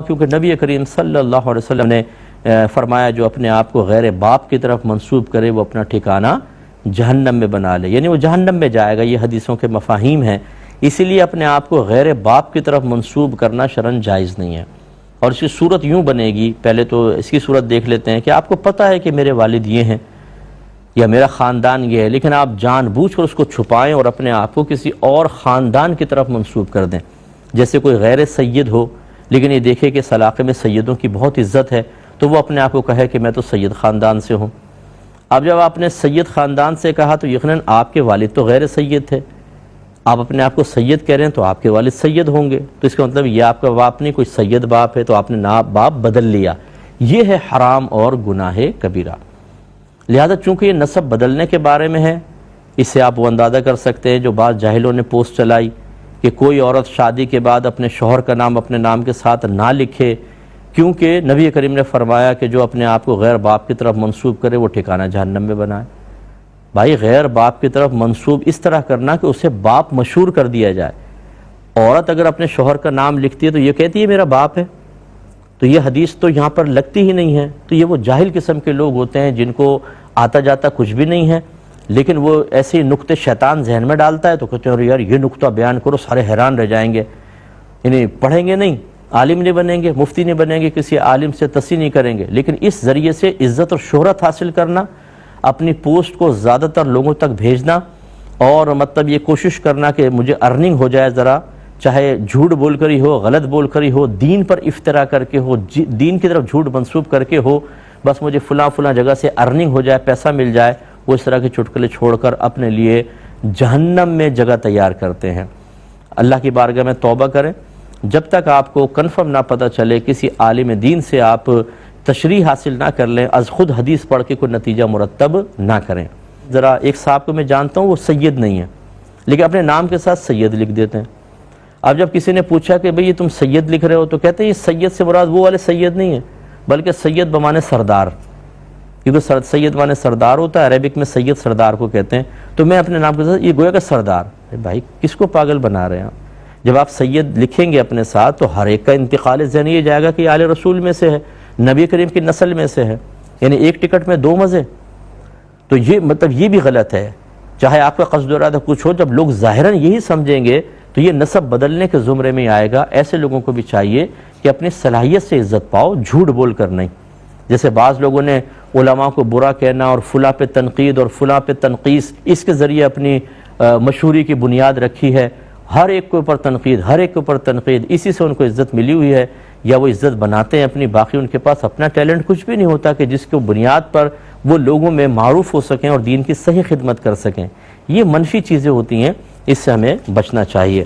کیونکہ نبی کریم صلی اللہ علیہ وسلم نے فرمایا جو اپنے آپ کو غیر باپ کی طرف منسوب کرے وہ اپنا ٹھکانہ جہنم میں بنا لے، یعنی وہ جہنم میں جائے گا۔ یہ حدیثوں کے مفاہیم ہیں، اسی لیے اپنے آپ کو غیر باپ کی طرف منسوب کرنا شرعاً جائز نہیں ہے۔ اور اس کی صورت یوں بنے گی، پہلے تو اس کی صورت دیکھ لیتے ہیں کہ آپ کو پتہ ہے کہ میرے والد یہ ہیں یا میرا خاندان یہ ہے، لیکن آپ جان بوجھ کر اس کو چھپائیں اور اپنے آپ کو کسی اور خاندان کی طرف منسوب کر دیں۔ جیسے کوئی غیر سید ہو لیکن یہ دیکھے کہ اس علاقے میں سیدوں کی بہت عزت ہے تو وہ اپنے آپ کو کہے کہ میں تو سید خاندان سے ہوں۔ اب جب آپ نے سید خاندان سے کہا تو یقیناً آپ کے والد تو غیر سید تھے، آپ اپنے آپ کو سید کہہ رہے ہیں تو آپ کے والد سید ہوں گے، تو اس کا مطلب یہ آپ کا باپ نہیں، کوئی سید باپ ہے تو آپ نے باپ بدل لیا۔ یہ ہے حرام اور گناہ کبیرہ۔ لہذا چونکہ یہ نسب بدلنے کے بارے میں ہے، اس سے آپ وہ اندازہ کر سکتے ہیں جو بعض جاہلوں نے پوسٹ چلائی کہ کوئی عورت شادی کے بعد اپنے شوہر کا نام اپنے نام کے ساتھ نہ لکھے، کیونکہ نبی کریم نے فرمایا کہ جو اپنے آپ کو غیر باپ کی طرف منسوب کرے وہ ٹھکانہ جہنم میں بنائے۔ بھائی غیر باپ کی طرف منسوب اس طرح کرنا کہ اسے باپ مشہور کر دیا جائے۔ عورت اگر اپنے شوہر کا نام لکھتی ہے تو یہ کہتی ہے میرا باپ ہے، تو یہ حدیث تو یہاں پر لگتی ہی نہیں ہے۔ تو یہ وہ جاہل قسم کے لوگ ہوتے ہیں جن کو آتا جاتا کچھ بھی نہیں ہے، لیکن وہ ایسے نکتے شیطان ذہن میں ڈالتا ہے تو کہتے ہیں یار یہ نکتہ بیان کرو، سارے حیران رہ جائیں گے، یعنی پڑھیں گے نہیں، عالم نہیں بنیں گے، مفتی نہیں بنیں گے، کسی عالم سے تصحیح نہیں کریں گے، لیکن اس ذریعے سے عزت اور شہرت حاصل کرنا، اپنی پوسٹ کو زیادہ تر لوگوں تک بھیجنا اور مطلب یہ کوشش کرنا کہ مجھے ارننگ ہو جائے ذرا، چاہے جھوٹ بول کر ہی ہو، غلط بول کر ہی ہو، دین پر افترا کر کے ہو، دین کی طرف جھوٹ منسوب کر کے ہو، بس مجھے فلاں جگہ سے ارننگ ہو جائے، پیسہ مل جائے، وہ اس طرح کے چٹکلے چھوڑ کر اپنے لیے جہنم میں جگہ تیار کرتے ہیں۔ اللہ کی بارگاہ میں توبہ کریں، جب تک آپ کو کنفرم نہ پتہ چلے کسی عالم دین سے آپ تشریح حاصل نہ کر لیں، از خود حدیث پڑھ کے کوئی نتیجہ مرتب نہ کریں۔ ذرا ایک صاحب کو میں جانتا ہوں وہ سید نہیں ہے لیکن اپنے نام کے ساتھ سید لکھ دیتے ہیں۔ اب جب کسی نے پوچھا کہ بھئی یہ تم سید لکھ رہے ہو تو کہتے ہیں یہ سید سے مراد وہ والے سید نہیں ہے بلکہ سید بمانے سردار، کیونکہ سید مانے سردار ہوتا ہے، عربک میں سید سردار کو کہتے ہیں، تو میں اپنے نام کے ساتھ یہ گویا کہ سردار۔ بھائی کس کو پاگل بنا رہے ہیں؟ جب آپ سید لکھیں گے اپنے ساتھ تو ہر ایک کا انتقال ذہنی یہ جائے گا کہ یہ آل رسول میں سے ہے، نبی کریم کی نسل میں سے ہے، یعنی ایک ٹکٹ میں دو مزے، تو یہ مطلب یہ بھی غلط ہے۔ چاہے آپ کا قصد و ارادہ کچھ ہو، جب لوگ ظاہراً یہی سمجھیں گے تو یہ نسب بدلنے کے زمرے میں آئے گا۔ ایسے لوگوں کو بھی چاہیے کہ اپنی صلاحیت سے عزت پاؤ، جھوٹ بول کر نہیں۔ جیسے بعض لوگوں نے علماء کو برا کہنا اور فلاں پہ تنقید اور فلاں پہ تنقیص، اس کے ذریعے اپنی مشہوری کی بنیاد رکھی ہے۔ ہر ایک کے اوپر تنقید، ہر ایک کے اوپر تنقید، اسی سے ان کو عزت ملی ہوئی ہے یا وہ عزت بناتے ہیں اپنی، باقی ان کے پاس اپنا ٹیلنٹ کچھ بھی نہیں ہوتا کہ جس کے بنیاد پر وہ لوگوں میں معروف ہو سکیں اور دین کی صحیح خدمت کر سکیں۔ یہ منفی چیزیں ہوتی ہیں، اس سے ہمیں بچنا چاہیے۔